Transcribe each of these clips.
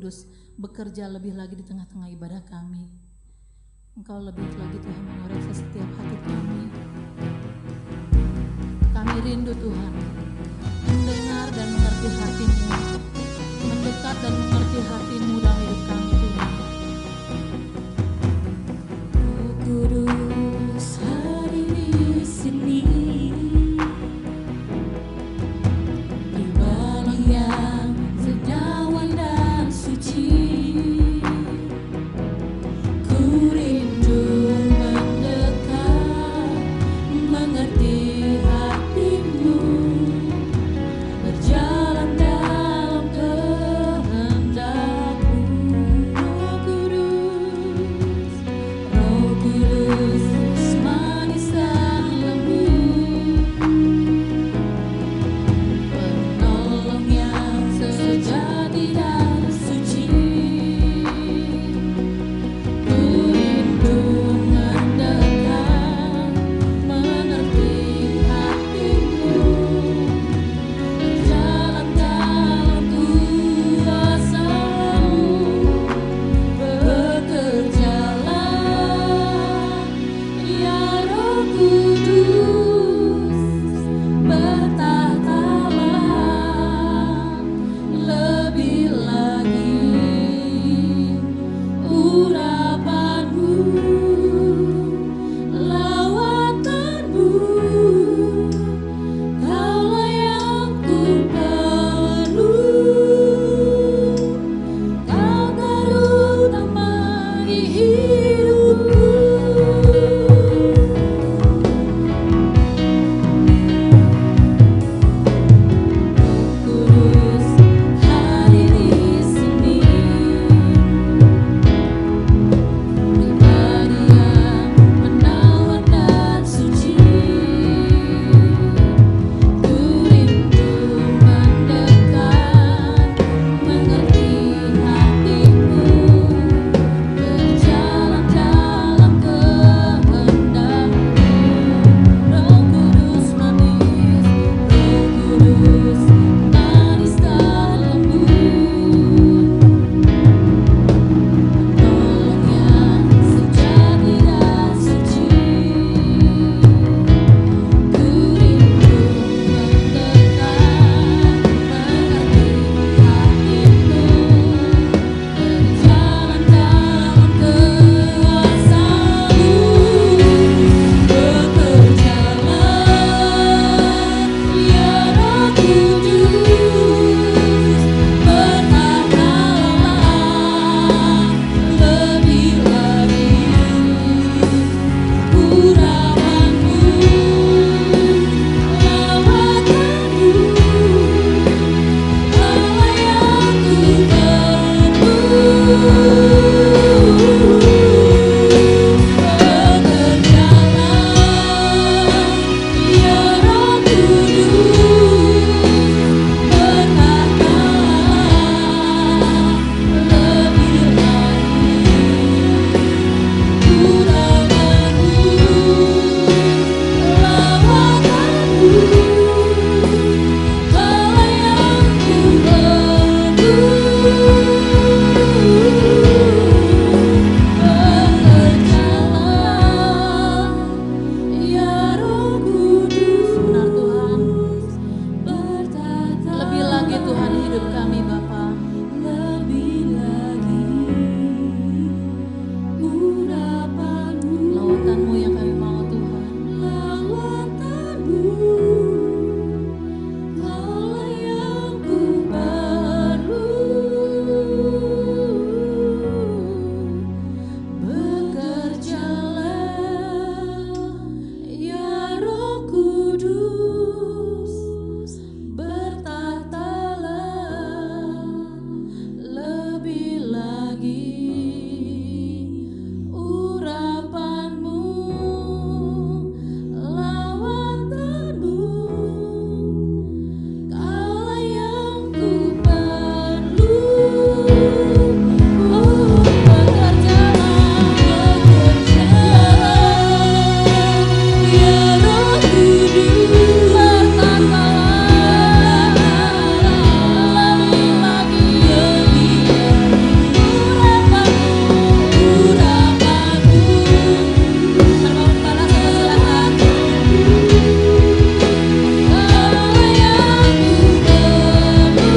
Kudus bekerja lebih lagi di tengah-tengah ibadah kami. Engkau lebih lagi Tuhan mengoreksi setiap hati kami. Kami rindu Tuhan mendengar dan mengerti hati-Mu, mendekat dan mengerti hati-Mu dalam hidup kami Tuhan. Roh Kudus hadir di sini, di balik yang sedawan dan suci. Ku rindu mendekat, mengerti hati-Mu, berjalan dalam kehendak-Mu.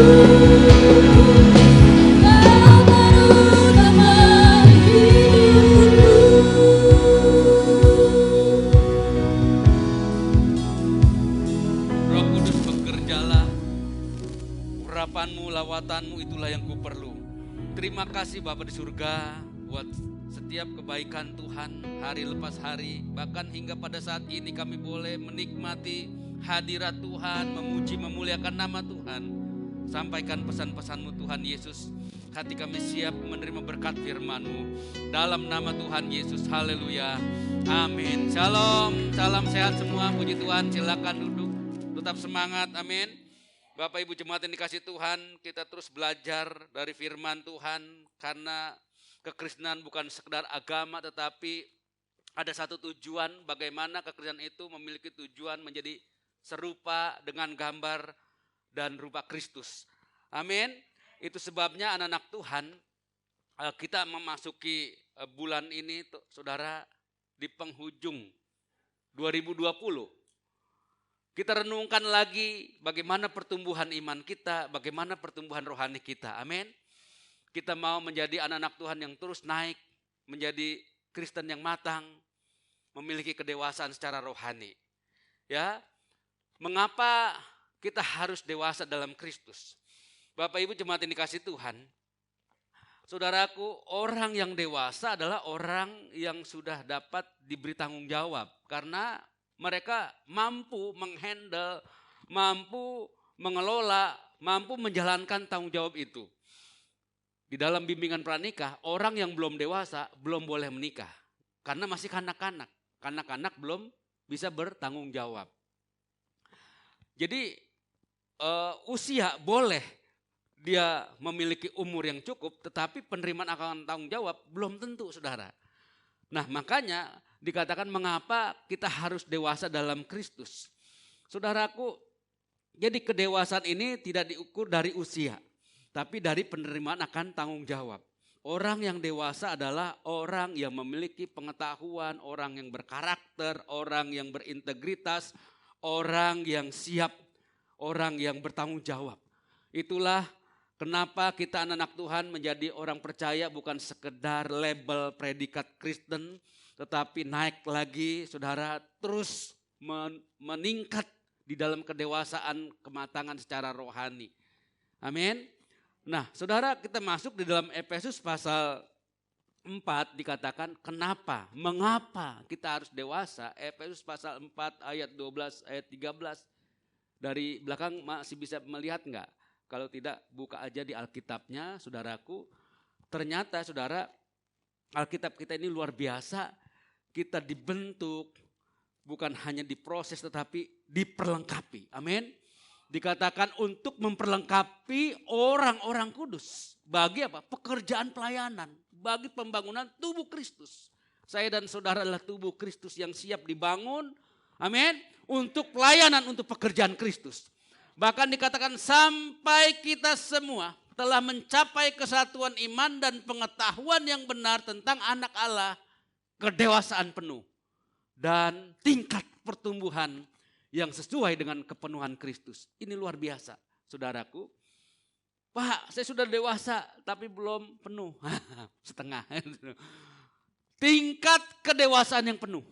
Roh Kudus, bekerjalah. Urapanmu, lawatanmu itulah yang ku perlu. Terima kasih Bapa di surga buat setiap kebaikan Tuhan hari lepas hari. Bahkan hingga pada saat ini kami boleh menikmati hadirat Tuhan, memuji memuliakan nama Tuhan. Sampaikan pesan-pesan-Mu Tuhan Yesus. Hati kami siap menerima berkat firman-Mu. Dalam nama Tuhan Yesus, haleluya. Amin. Shalom, salam sehat semua, puji Tuhan. Silakan duduk, tetap semangat, amin. Bapak Ibu jemaat yang dikasih Tuhan, kita terus belajar dari firman Tuhan. Karena kekristenan bukan sekedar agama, tetapi ada satu tujuan, bagaimana kekristenan itu memiliki tujuan menjadi serupa dengan gambar dan rupa Kristus. Amin. Itu sebabnya anak-anak Tuhan, kita memasuki bulan ini, saudara, di penghujung 2020. Kita renungkan lagi bagaimana pertumbuhan iman kita, bagaimana pertumbuhan rohani kita. Amin. Kita mau menjadi anak-anak Tuhan yang terus naik, menjadi Kristen yang matang, memiliki kedewasaan secara rohani. Ya. Mengapa kita harus dewasa dalam Kristus? Bapak Ibu jemaat yang dikasih Tuhan, saudaraku, orang yang dewasa adalah orang yang sudah dapat diberi tanggung jawab. Karena mereka mampu menghandle, mampu mengelola, mampu menjalankan tanggung jawab itu. Di dalam bimbingan pranikah, orang yang belum dewasa belum boleh menikah. Karena masih kanak-kanak. Kanak-kanak belum bisa bertanggung jawab. Jadi usia boleh dia memiliki umur yang cukup, tetapi penerimaan akan tanggung jawab belum tentu, saudara. Nah, makanya dikatakan mengapa kita harus dewasa dalam Kristus. Saudaraku, jadi kedewasaan ini tidak diukur dari usia, tapi dari penerimaan akan tanggung jawab. Orang yang dewasa adalah orang yang memiliki pengetahuan, orang yang berkarakter, orang yang berintegritas, orang yang siap, orang yang bertanggung jawab. Itulah kenapa kita anak-anak Tuhan menjadi orang percaya bukan sekedar label predikat Kristen, tetapi naik lagi, saudara, terus meningkat di dalam kedewasaan kematangan secara rohani. Amin. Nah, saudara, kita masuk di dalam Efesus pasal 4 dikatakan kenapa, mengapa kita harus dewasa. Efesus pasal 4 ayat 12, ayat 13. Dari belakang masih bisa melihat enggak? Kalau tidak, buka aja di Alkitabnya, saudaraku. Ternyata, saudara, Alkitab kita ini luar biasa. Kita dibentuk, bukan hanya diproses, tetapi diperlengkapi. Amin. Dikatakan untuk memperlengkapi orang-orang kudus. Bagi apa? Pekerjaan pelayanan. Bagi pembangunan tubuh Kristus. Saya dan saudara adalah tubuh Kristus yang siap dibangun. Amin. Untuk pelayanan, untuk pekerjaan Kristus. Bahkan dikatakan sampai kita semua telah mencapai kesatuan iman dan pengetahuan yang benar tentang anak Allah, kedewasaan penuh dan tingkat pertumbuhan yang sesuai dengan kepenuhan Kristus. Ini luar biasa, saudaraku. Pak, saya sudah dewasa tapi belum penuh. Setengah. Tingkat kedewasaan yang penuh.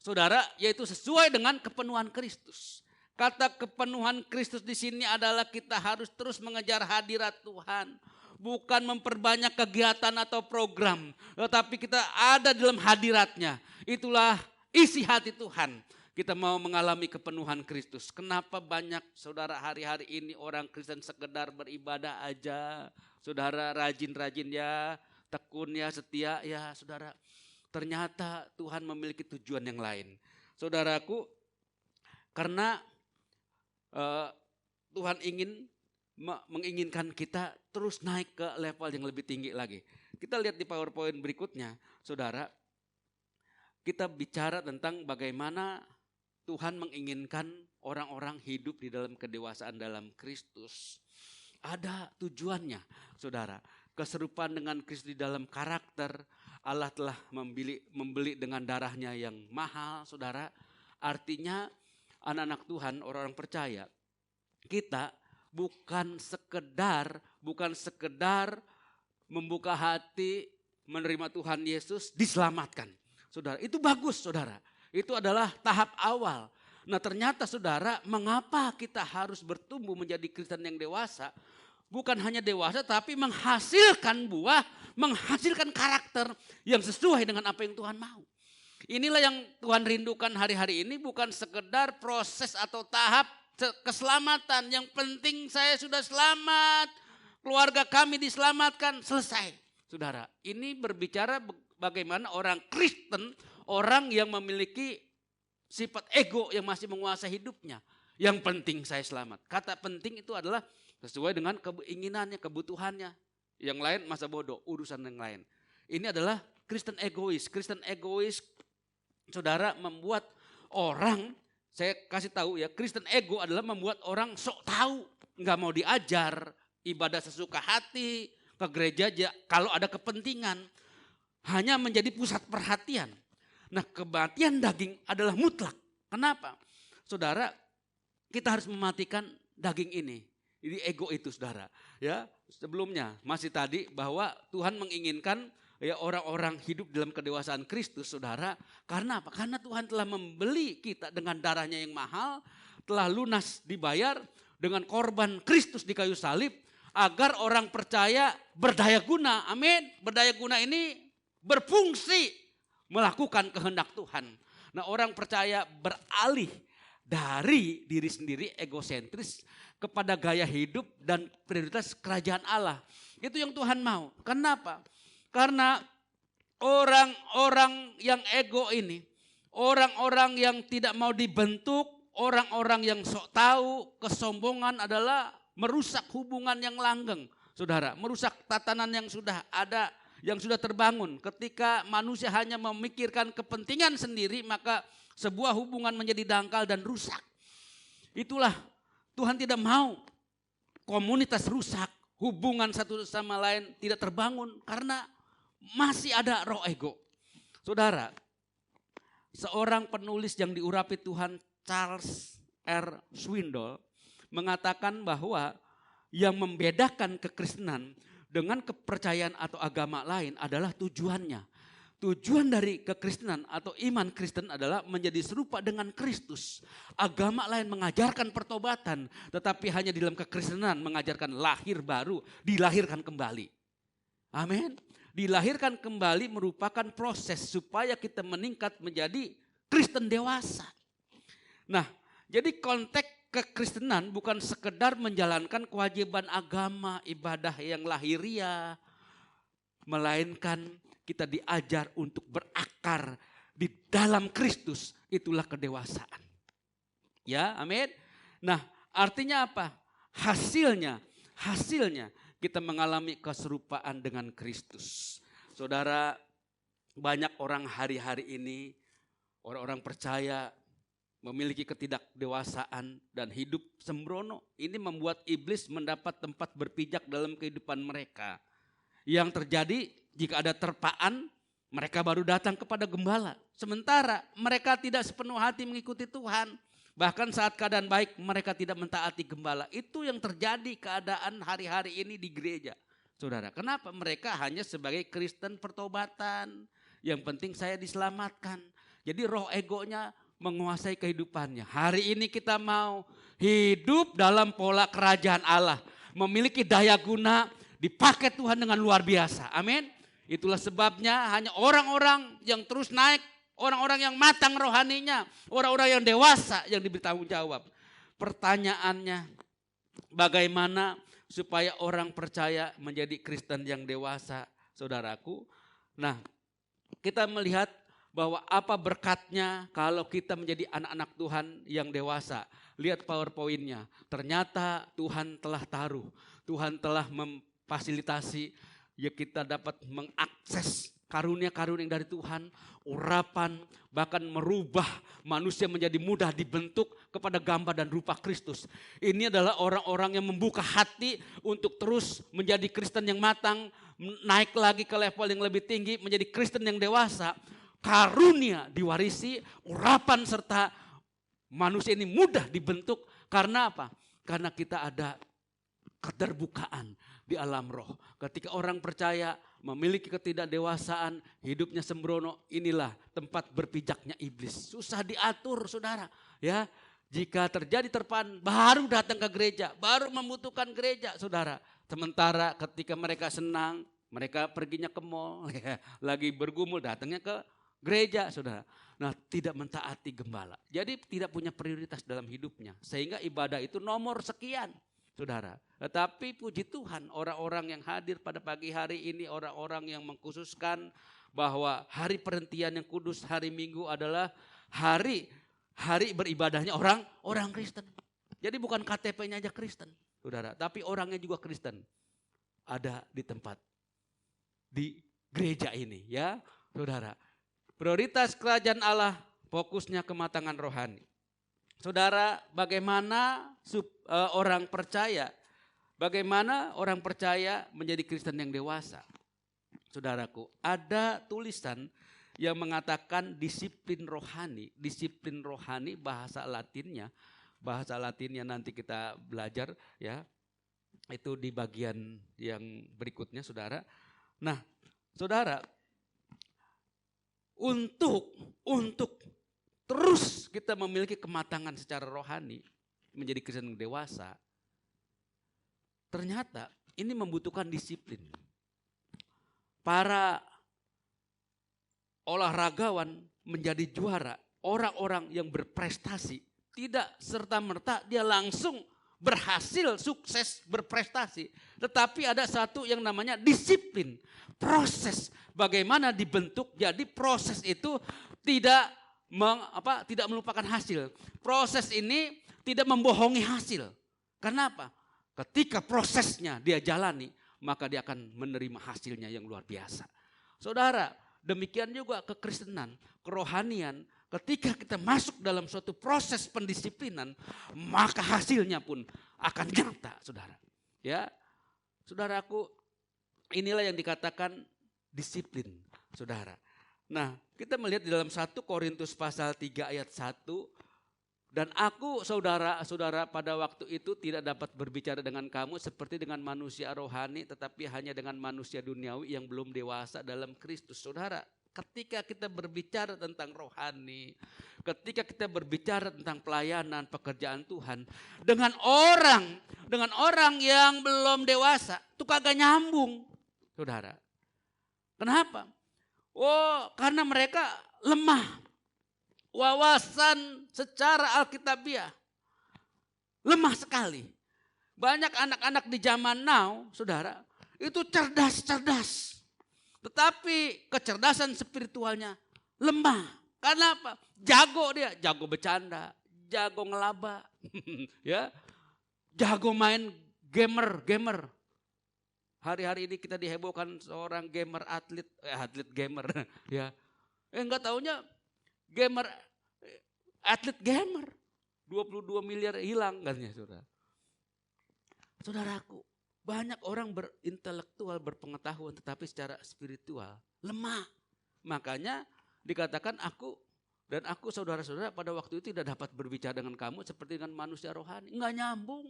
Saudara, yaitu sesuai dengan kepenuhan Kristus. Kata kepenuhan Kristus di sini adalah kita harus terus mengejar hadirat Tuhan. Bukan memperbanyak kegiatan atau program. Tetapi kita ada dalam hadiratnya. Itulah isi hati Tuhan. Kita mau mengalami kepenuhan Kristus. Kenapa banyak saudara hari-hari ini orang Kristen sekedar beribadah aja. Saudara rajin-rajin ya, tekun ya, setia ya saudara. Ternyata Tuhan memiliki tujuan yang lain. Saudaraku, karena Tuhan menginginkan kita terus naik ke level yang lebih tinggi lagi. Kita lihat di PowerPoint berikutnya, saudara. Kita bicara tentang bagaimana Tuhan menginginkan orang-orang hidup di dalam kedewasaan dalam Kristus. Ada tujuannya, saudara. Keserupaan dengan Kristus di dalam karakter. Allah telah membeli dengan darahnya yang mahal, saudara. Artinya anak-anak Tuhan, orang-orang percaya, kita bukan sekedar membuka hati, menerima Tuhan Yesus, diselamatkan. Saudara, itu bagus saudara. Itu adalah tahap awal. Nah ternyata saudara, mengapa kita harus bertumbuh menjadi Kristen yang dewasa? Bukan hanya dewasa tapi menghasilkan buah, menghasilkan karakter yang sesuai dengan apa yang Tuhan mau. Inilah yang Tuhan rindukan hari-hari ini, bukan sekedar proses atau tahap keselamatan. Yang penting saya sudah selamat, keluarga kami diselamatkan, selesai. Saudara, ini berbicara bagaimana orang Kristen, orang yang memiliki sifat ego yang masih menguasai hidupnya. Yang penting saya selamat. Kata penting itu adalah sesuai dengan keinginannya, kebutuhannya. Yang lain masa bodoh, urusan yang lain. Ini adalah Kristen egois. Kristen egois, saudara, membuat orang, saya kasih tahu ya, Kristen ego adalah membuat orang sok tahu, nggak mau diajar, ibadah sesuka hati, ke gereja aja kalau ada kepentingan, hanya menjadi pusat perhatian. Nah, kematian daging adalah mutlak. Kenapa? Saudara, kita harus mematikan daging ini. Jadi ego itu saudara. Ya, sebelumnya masih tadi bahwa Tuhan menginginkan ya orang-orang hidup dalam kedewasaan Kristus saudara. Karena apa? Karena Tuhan telah membeli kita dengan darahnya yang mahal. Telah lunas dibayar dengan korban Kristus di kayu salib. Agar orang percaya berdaya guna. Amin. Berdaya guna ini berfungsi melakukan kehendak Tuhan. Nah orang percaya beralih dari diri sendiri egosentris kepada gaya hidup dan prioritas kerajaan Allah. Itu yang Tuhan mau. Kenapa? Karena orang-orang yang ego ini, orang-orang yang tidak mau dibentuk, orang-orang yang sok tahu, kesombongan adalah merusak hubungan yang langgeng. Saudara, merusak tatanan yang sudah ada, yang sudah terbangun. Ketika manusia hanya memikirkan kepentingan sendiri, maka sebuah hubungan menjadi dangkal dan rusak. Itulah Tuhan tidak mau komunitas rusak, hubungan satu sama lain tidak terbangun karena masih ada roh ego. Saudara, seorang penulis yang diurapi Tuhan, Charles R. Swindoll, mengatakan bahwa yang membedakan kekristenan dengan kepercayaan atau agama lain adalah tujuannya. Tujuan dari kekristenan atau iman Kristen adalah menjadi serupa dengan Kristus. Agama lain mengajarkan pertobatan, tetapi hanya di dalam kekristenan mengajarkan lahir baru, dilahirkan kembali. Amin. Dilahirkan kembali merupakan proses supaya kita meningkat menjadi Kristen dewasa. Nah, jadi konteks kekristenan bukan sekedar menjalankan kewajiban agama, ibadah yang lahiriah, melainkan kita diajar untuk berakar di dalam Kristus, itulah kedewasaan. Ya, amin. Nah, artinya apa? Hasilnya kita mengalami keserupaan dengan Kristus. Saudara, banyak orang hari-hari ini, orang-orang percaya memiliki ketidakdewasaan dan hidup sembrono. Ini membuat iblis mendapat tempat berpijak dalam kehidupan mereka. Yang terjadi jika ada terpaan, mereka baru datang kepada gembala. Sementara mereka tidak sepenuh hati mengikuti Tuhan. Bahkan saat keadaan baik mereka tidak mentaati gembala. Itu yang terjadi keadaan hari-hari ini di gereja. Saudara, kenapa? Mereka hanya sebagai Kristen pertobatan. Yang penting saya diselamatkan. Jadi roh egonya menguasai kehidupannya. Hari ini kita mau hidup dalam pola kerajaan Allah. Memiliki daya guna, dipakai Tuhan dengan luar biasa. Amin. Itulah sebabnya hanya orang-orang yang terus naik, orang-orang yang matang rohaninya, orang-orang yang dewasa yang diberi tanggung jawab. Pertanyaannya, bagaimana supaya orang percaya menjadi Kristen yang dewasa, saudaraku? Nah, kita melihat bahwa apa berkatnya kalau kita menjadi anak-anak Tuhan yang dewasa. Lihat PowerPoint-nya. Ternyata Tuhan telah taruh. Tuhan telah memfasilitasi ya kita dapat mengakses karunia-karunia dari Tuhan. Urapan bahkan merubah manusia menjadi mudah dibentuk kepada gambar dan rupa Kristus. Ini adalah orang-orang yang membuka hati untuk terus menjadi Kristen yang matang. Naik lagi ke level yang lebih tinggi menjadi Kristen yang dewasa. Karunia diwarisi, urapan serta manusia ini mudah dibentuk. Karena apa? Karena kita ada keterbukaan di alam roh. Ketika orang percaya memiliki ketidakdewasaan, hidupnya sembrono, inilah tempat berpijaknya iblis. Susah diatur saudara. Ya, jika terjadi terpaan baru datang ke gereja, baru membutuhkan gereja saudara. Sementara ketika mereka senang, mereka perginya ke mall, ya, lagi bergumul datangnya ke gereja saudara. Nah, tidak mentaati gembala. Jadi tidak punya prioritas dalam hidupnya. Sehingga ibadah itu nomor sekian saudara. Tetapi puji Tuhan, orang-orang yang hadir pada pagi hari ini, orang-orang yang mengkhususkan bahwa hari perhentian yang kudus, hari Minggu adalah hari beribadahnya orang Kristen. Jadi bukan KTP-nya aja Kristen, saudara, tapi orangnya juga Kristen. Ada di tempat, di gereja ini ya, saudara. Prioritas kerajaan Allah, fokusnya kematangan rohani. Saudara, bagaimana orang percaya menjadi Kristen yang dewasa? Saudaraku, ada tulisan yang mengatakan disiplin rohani. Disiplin rohani bahasa Latinnya nanti kita belajar ya. Itu di bagian yang berikutnya saudara. Nah, saudara, untuk terus kita memiliki kematangan secara rohani, menjadi Kristen yang dewasa, ternyata ini membutuhkan disiplin. Para olahragawan menjadi juara, orang-orang yang berprestasi, tidak serta-merta dia langsung berhasil, sukses, berprestasi. Tetapi ada satu yang namanya disiplin. Proses bagaimana dibentuk, jadi proses itu tidak melupakan hasil. Proses ini tidak membohongi hasil. Kenapa? Ketika prosesnya dia jalani, maka dia akan menerima hasilnya yang luar biasa. Saudara, demikian juga kekristenan, kerohanian, ketika kita masuk dalam suatu proses pendisiplinan, maka hasilnya pun akan nyata, saudara. Ya, saudaraku, inilah yang dikatakan disiplin, saudara. Nah, kita melihat di dalam 1 Korintus pasal 3 ayat 1. Dan aku saudara-saudara pada waktu itu tidak dapat berbicara dengan kamu seperti dengan manusia rohani, tetapi hanya dengan manusia duniawi yang belum dewasa dalam Kristus. Saudara, ketika kita berbicara tentang rohani, ketika kita berbicara tentang pelayanan pekerjaan Tuhan, dengan orang yang belum dewasa, itu kagak nyambung, saudara. Kenapa? Oh, karena mereka lemah. Wawasan secara Alkitabiah lemah sekali. Banyak anak-anak di zaman now, saudara, itu cerdas-cerdas. Tetapi kecerdasan spiritualnya lemah. Karena apa? Jago dia, jago bercanda, jago ngelaba, ya, jago main gamer. Hari-hari ini kita dihebohkan seorang gamer atlet gamer, ya. Enggak taunya atlet gamer, 22 miliar hilang katanya saudara. Saudaraku, banyak orang berintelektual, berpengetahuan, tetapi secara spiritual lemah. Makanya dikatakan aku saudara-saudara pada waktu itu tidak dapat berbicara dengan kamu seperti dengan manusia rohani. Enggak nyambung.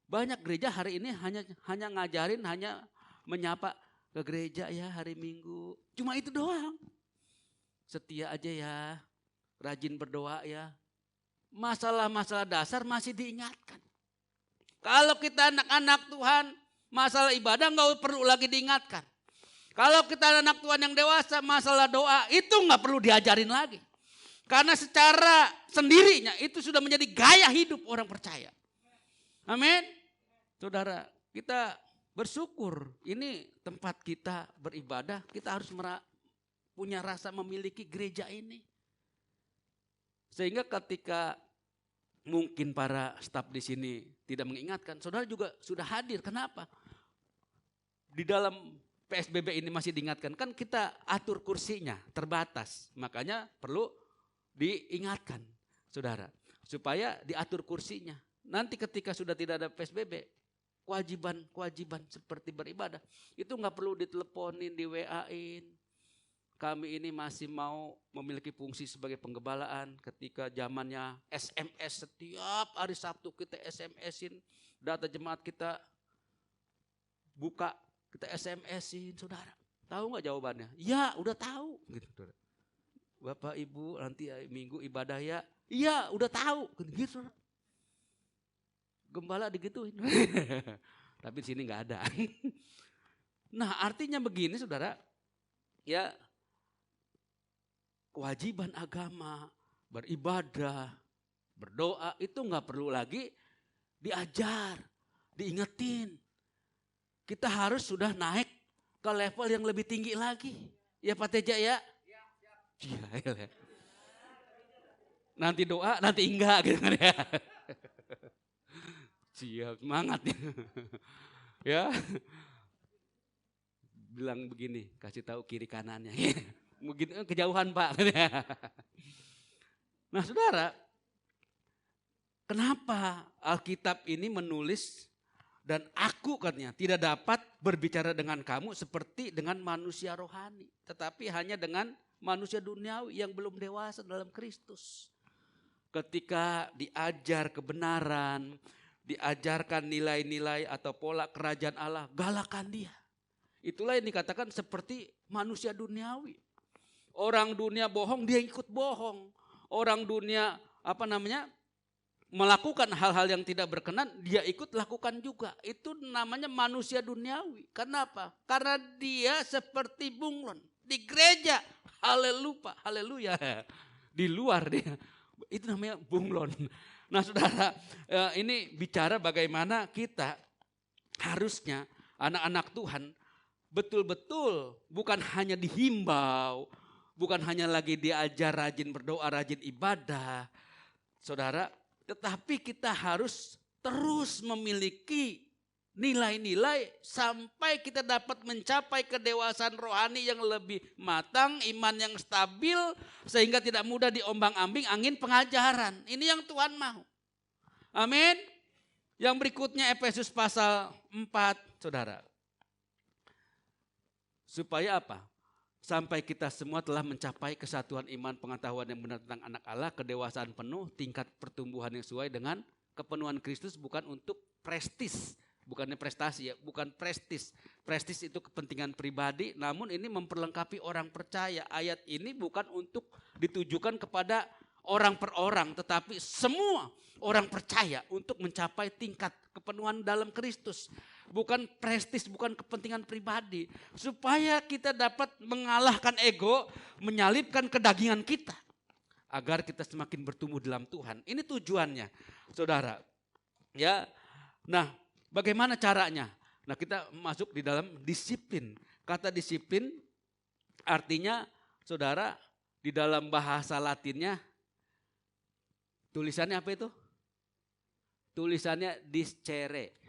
Banyak gereja hari ini hanya ngajarin, hanya menyapa ke gereja ya hari Minggu. Cuma itu doang. Setia aja ya, rajin berdoa ya. Masalah-masalah dasar masih diingatkan. Kalau kita anak-anak Tuhan, masalah ibadah nggak perlu lagi diingatkan. Kalau kita anak Tuhan yang dewasa, masalah doa itu nggak perlu diajarin lagi. Karena secara sendirinya itu sudah menjadi gaya hidup orang percaya. Amin. Saudara, kita bersyukur ini tempat kita beribadah, kita harus punya rasa memiliki gereja ini. Sehingga ketika mungkin para staf di sini tidak mengingatkan, saudara juga sudah hadir. Kenapa? Di dalam PSBB ini masih diingatkan. Kan kita atur kursinya terbatas. Makanya perlu diingatkan, saudara. Supaya diatur kursinya. Nanti ketika sudah tidak ada PSBB, kewajiban seperti beribadah. Itu gak perlu diteleponin, di WA-in. kami ini masih mau memiliki fungsi sebagai penggembalaan ketika zamannya SMS, setiap hari Sabtu kita SMS-in data jemaat kita, buka kita SMS-in, saudara. Tahu nggak jawabannya? Ya, udah tahu. Gitu, saudara. Bapak Ibu nanti minggu ibadah ya? Iya, udah tahu. Gitu, saudara. Gembala digituin. Tapi di sini nggak ada. Nah, artinya begini, saudara. Ya, kewajiban agama, beribadah, berdoa itu nggak perlu lagi diajar, diingetin. Kita harus sudah naik ke level yang lebih tinggi lagi. Ya Pak Teja ya? Ya. Nanti doa, nanti enggak gitu kan ya. Siap, semangat ya. Ya. Bilang begini, kasih tahu kiri kanannya. Mungkin kejauhan Pak. Nah saudara, kenapa Alkitab ini menulis dan aku katanya tidak dapat berbicara dengan kamu seperti dengan manusia rohani. Tetapi hanya dengan manusia duniawi yang belum dewasa dalam Kristus. Ketika diajar kebenaran, diajarkan nilai-nilai atau pola kerajaan Allah, galakan dia. Itulah yang dikatakan seperti manusia duniawi. Orang dunia bohong, dia ikut bohong. Orang dunia melakukan hal-hal yang tidak berkenan, dia ikut lakukan juga. Itu namanya manusia duniawi. Kenapa? Karena dia seperti bunglon. Di gereja, haleluya. Di luar dia, itu namanya bunglon. Nah saudara, ini bicara bagaimana kita harusnya anak-anak Tuhan betul-betul bukan hanya dihimbau, bukan hanya lagi diajar rajin berdoa, rajin ibadah, saudara, tetapi kita harus terus memiliki nilai-nilai sampai kita dapat mencapai kedewasaan rohani yang lebih matang, iman yang stabil, sehingga tidak mudah diombang-ambing angin pengajaran. Ini yang Tuhan mau. Amin. Yang berikutnya Efesus pasal 4, saudara. Supaya apa? Sampai kita semua telah mencapai kesatuan iman, pengetahuan yang benar tentang anak Allah, kedewasaan penuh, tingkat pertumbuhan yang sesuai dengan kepenuhan Kristus, bukan untuk prestis, bukannya prestasi ya, bukan prestis. Prestis itu kepentingan pribadi, namun ini memperlengkapi orang percaya. Ayat ini bukan untuk ditujukan kepada orang per orang, tetapi semua orang percaya untuk mencapai tingkat kepenuhan dalam Kristus. Bukan prestis, bukan kepentingan pribadi. Supaya kita dapat mengalahkan ego, menyalipkan kedagingan kita. Agar kita semakin bertumbuh dalam Tuhan. Ini tujuannya, saudara. Ya, nah bagaimana caranya? Nah kita masuk di dalam disiplin. Kata disiplin artinya, saudara, di dalam bahasa Latinnya, tulisannya apa itu? Tulisannya discere.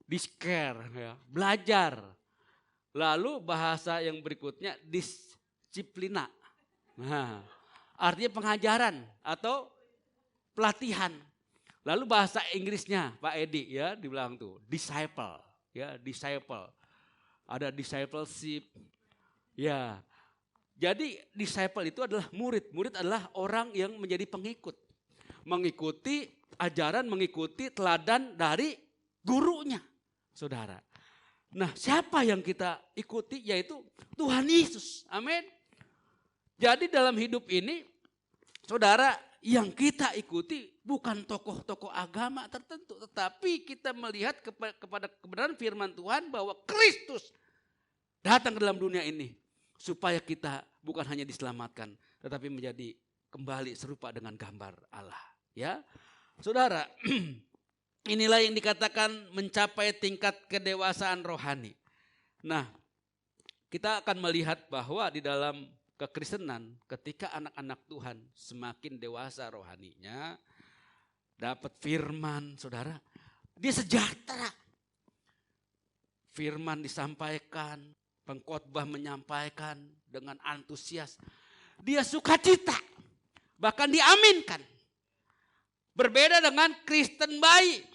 Discare, ya, belajar. Lalu bahasa yang berikutnya disiplina. Nah, artinya pengajaran atau pelatihan. Lalu bahasa Inggrisnya Pak Edi ya di belakang tuh disciple, ya disciple. Ada discipleship. Ya. Jadi disciple itu adalah murid. Murid adalah orang yang menjadi pengikut. Mengikuti ajaran, mengikuti teladan dari gurunya, saudara. Nah siapa yang kita ikuti? Yaitu Tuhan Yesus, amin. Jadi dalam hidup ini, saudara, yang kita ikuti bukan tokoh-tokoh agama tertentu. Tetapi kita melihat kepada kebenaran firman Tuhan bahwa Kristus datang ke dalam dunia ini. Supaya kita bukan hanya diselamatkan, tetapi menjadi kembali serupa dengan gambar Allah. Ya, saudara, inilah yang dikatakan mencapai tingkat kedewasaan rohani. Nah, kita akan melihat bahwa di dalam kekristenan ketika anak-anak Tuhan semakin dewasa rohaninya, dapat firman, saudara, dia sejahtera. Firman disampaikan, pengkhotbah menyampaikan dengan antusias. Dia sukacita, bahkan diaminkan. Berbeda dengan Kristen bayi.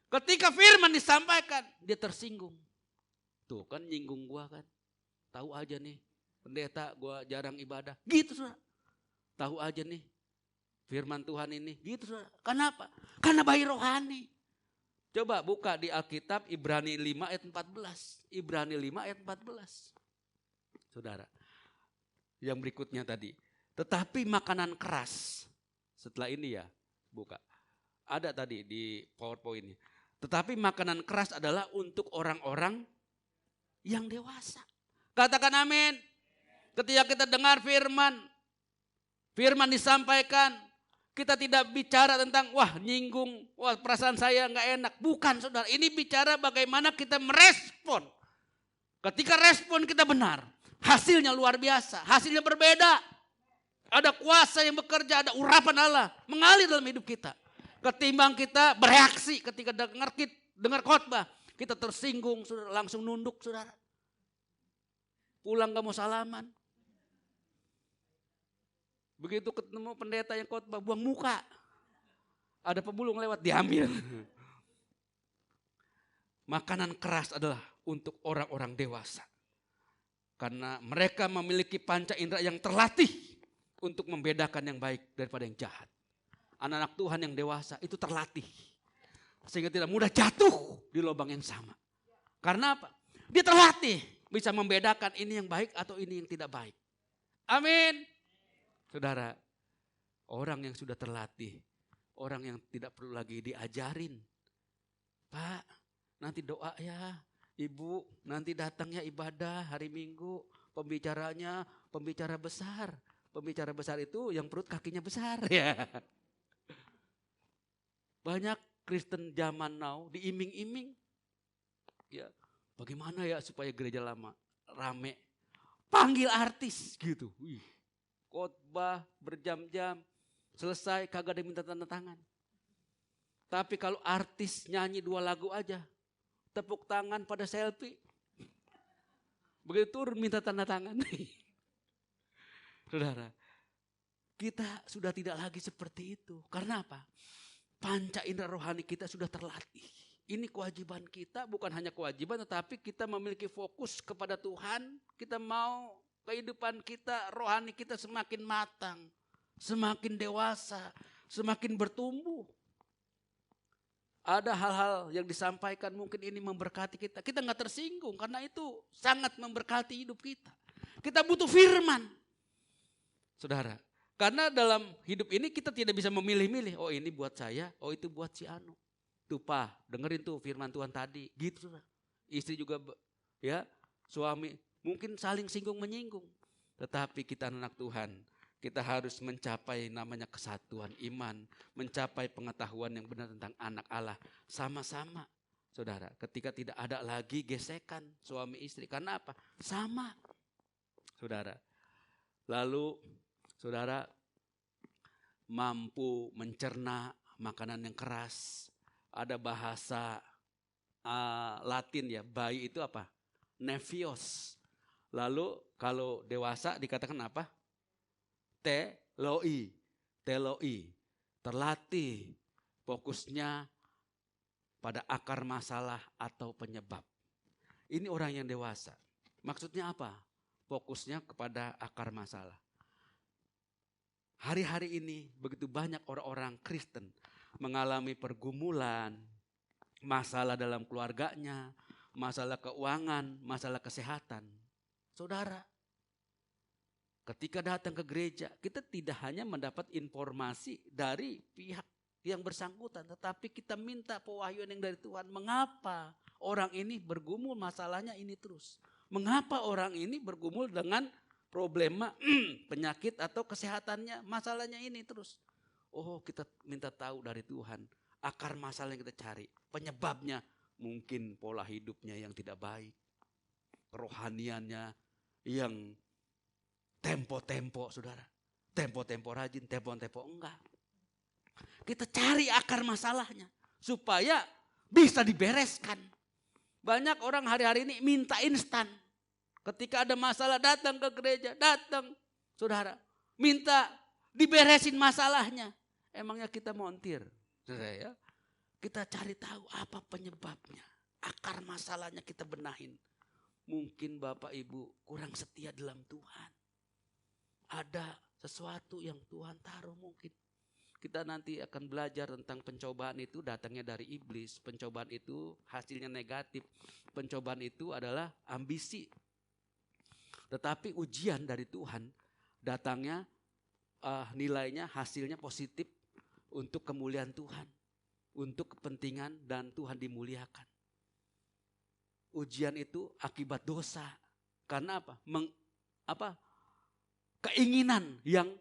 Ketika firman disampaikan, dia tersinggung. Tuh kan nyinggung gua kan. Tahu aja nih, pendeta gua jarang ibadah. Gitu saudara. Tahu aja nih, firman Tuhan ini. Gitu saudara. Kenapa? Karena bayi rohani. Coba buka di Alkitab Ibrani 5 ayat 14. Ibrani 5 ayat 14. Saudara. Yang berikutnya tadi. Tetapi makanan keras. Setelah ini ya, buka. Ada tadi di PowerPoint ini. Tetapi makanan keras adalah untuk orang-orang yang dewasa. Katakan amin. Ketika kita dengar firman disampaikan, kita tidak bicara tentang wah nyinggung, wah perasaan saya nggak enak. Bukan saudara, ini bicara bagaimana kita merespon. Ketika respon kita benar, hasilnya luar biasa, hasilnya berbeda. Ada kuasa yang bekerja, ada urapan Allah mengalir dalam hidup kita. Ketimbang kita bereaksi ketika dengar khotbah, kita tersinggung, saudara, langsung nunduk saudara. Pulang gak mau salaman. Begitu ketemu pendeta yang khotbah, buang muka. Ada pemulung lewat, diambil. Makanan keras adalah untuk orang-orang dewasa. Karena mereka memiliki panca indera yang terlatih untuk membedakan yang baik daripada yang jahat. Anak-anak Tuhan yang dewasa itu terlatih. Sehingga tidak mudah jatuh di lubang yang sama. Karena apa? Dia terlatih. Bisa membedakan ini yang baik atau ini yang tidak baik. Amin. Saudara, orang yang sudah terlatih, orang yang tidak perlu lagi diajarin. Pak, nanti doa ya, Ibu, nanti datang ya ibadah hari Minggu. Pembicaranya pembicara besar. Pembicara besar itu yang perut kakinya besar. Ya. Banyak Kristen zaman now diiming-iming. Ya. Bagaimana ya supaya gereja lama rame? Panggil artis gitu. Wih, khotbah berjam-jam, selesai kagak ada minta tanda tangan. Tapi kalau artis nyanyi 2 lagu aja, tepuk tangan pada selfie. Begitu turun minta tanda tangan. Saudara, kita sudah tidak lagi seperti itu. Karena apa? Panca indera rohani kita sudah terlatih. Ini kewajiban kita, bukan hanya kewajiban tetapi kita memiliki fokus kepada Tuhan. Kita mau kehidupan kita, rohani kita semakin matang, semakin dewasa, semakin bertumbuh. Ada hal-hal yang disampaikan mungkin ini memberkati kita. Kita gak tersinggung karena itu sangat memberkati hidup kita. Kita butuh firman. Saudara, karena dalam hidup ini kita tidak bisa memilih-milih. Oh ini buat saya, oh itu buat si Anu. Tuh Pak, dengerin tuh firman Tuhan tadi. Gitu saudara. Istri juga ya, suami mungkin saling singgung menyinggung. Tetapi kita anak Tuhan, kita harus mencapai namanya kesatuan iman. Mencapai pengetahuan yang benar tentang anak Allah. Sama-sama saudara, ketika tidak ada lagi gesekan suami istri. Karena apa? Sama saudara. Lalu saudara mampu mencerna makanan yang keras. Ada bahasa Latin ya, bayi itu apa? Nevios. Lalu kalau dewasa dikatakan apa? Teloi. Terlatih. Fokusnya pada akar masalah atau penyebab. Ini orang yang dewasa. Maksudnya apa? Fokusnya kepada akar masalah. Hari-hari ini begitu banyak orang-orang Kristen mengalami pergumulan, masalah dalam keluarganya, masalah keuangan, masalah kesehatan. Saudara, ketika datang ke gereja, kita tidak hanya mendapat informasi dari pihak yang bersangkutan, tetapi kita minta pewahyuan yang dari Tuhan. Mengapa orang ini bergumul masalahnya ini terus? Mengapa orang ini bergumul dengan problema penyakit atau kesehatannya, masalahnya ini terus? Oh, kita minta tahu dari Tuhan akar masalah yang kita cari. Penyebabnya mungkin pola hidupnya yang tidak baik. Kerohaniannya yang tempo-tempo saudara. Tempo-tempo rajin, tempo-tempo enggak. Kita cari akar masalahnya supaya bisa dibereskan. Banyak orang hari-hari ini minta instan. Ketika ada masalah datang ke gereja, datang saudara. Minta diberesin masalahnya. Emangnya kita montir, saudara ya? Kita cari tahu apa penyebabnya, akar masalahnya kita benahin. mungkin Bapak Ibu kurang setia dalam Tuhan. Ada sesuatu yang Tuhan taruh mungkin. Kita nanti akan belajar tentang pencobaan itu datangnya dari iblis. Pencobaan itu hasilnya negatif. Pencobaan itu adalah ambisi. Tetapi ujian dari Tuhan datangnya nilainya hasilnya positif untuk kemuliaan Tuhan. Untuk kepentingan dan Tuhan dimuliakan. Ujian itu akibat dosa. Karena apa? Keinginan yang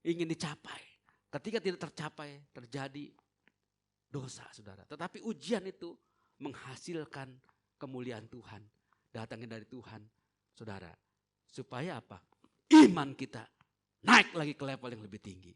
ingin dicapai. Ketika tidak tercapai, terjadi dosa, saudara. Tetapi ujian itu menghasilkan kemuliaan Tuhan. Datangnya dari Tuhan, saudara. Supaya apa? Iman kita naik lagi ke level yang lebih tinggi.